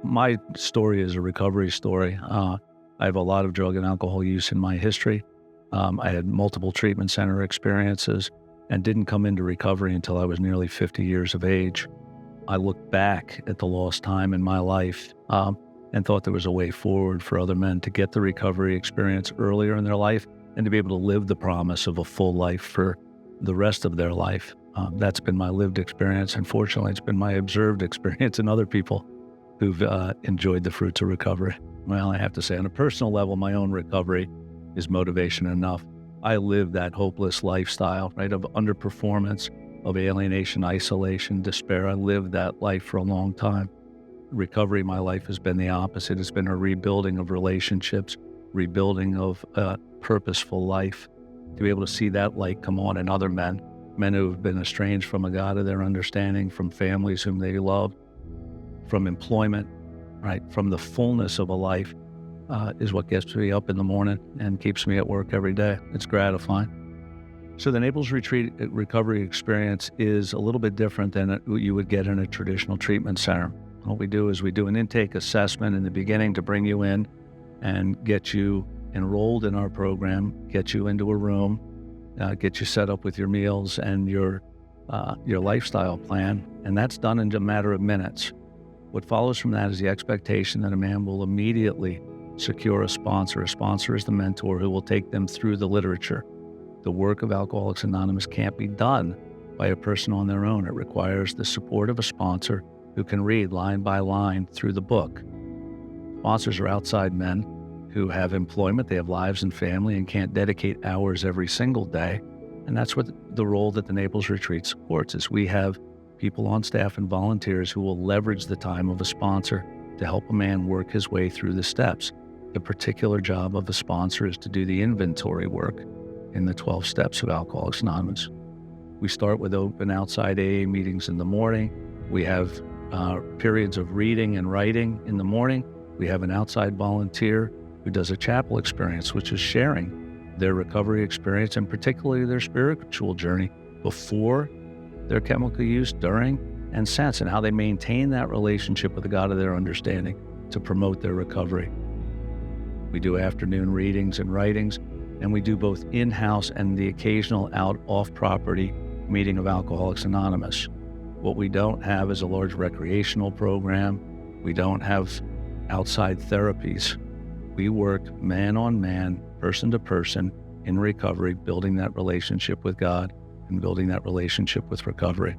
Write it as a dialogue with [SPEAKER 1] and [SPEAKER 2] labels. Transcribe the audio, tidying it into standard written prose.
[SPEAKER 1] my story is a recovery story. I have a lot of drug and alcohol use in my history. I had multiple treatment center experiences and didn't come into recovery until I was nearly 50 years of age. I look back at the lost time in my life and thought there was a way forward for other men to get the recovery experience earlier in their life and to be able to live the promise of a full life for the rest of their life. That's been my lived experience, and fortunately, it's been my observed experience in other people who've enjoyed the fruits of recovery. Well, I have to say, on a personal level, my own recovery is motivation enough. I live that hopeless lifestyle, right, of underperformance, of alienation, isolation, despair. I lived that life for a long time. Recovery, my life has been the opposite. It's been a rebuilding of relationships, rebuilding of a purposeful life, to be able to see that light come on in other men who have been estranged from a God of their understanding, from families whom they love, from employment, right, from the fullness of a life is what gets me up in the morning and keeps me at work every day. It's gratifying. So the Naples Retreat recovery experience is a little bit different than what you would get in a traditional treatment center. What we do is we do an intake assessment in the beginning to bring you in and get you enrolled in our program, get you into a room, get you set up with your meals and your lifestyle plan, and that's done in a matter of minutes. What follows from that is the expectation that a man will immediately secure a sponsor. A sponsor is the mentor who will take them through the literature. The work of Alcoholics Anonymous can't be done by a person on their own. It requires the support of a sponsor who can read line by line through the book. Sponsors are outside men who have employment, they have lives and family, and can't dedicate hours every single day. And that's what the role that the Naples Retreat supports is. We have people on staff and volunteers who will leverage the time of a sponsor to help a man work his way through the steps. The particular job of a sponsor is to do the inventory work in the 12 steps of Alcoholics Anonymous. We start with open outside AA meetings in the morning. We have periods of reading and writing in the morning. We have an outside volunteer who does a chapel experience, which is sharing their recovery experience and particularly their spiritual journey before their chemical use, during, and since, and how they maintain that relationship with the God of their understanding to promote their recovery. We do afternoon readings and writings, and we do both in-house and the occasional out off-property meeting of Alcoholics Anonymous. What we don't have is a large recreational program. We don't have outside therapies. We work man on man, person to person in recovery, building that relationship with God and building that relationship with recovery.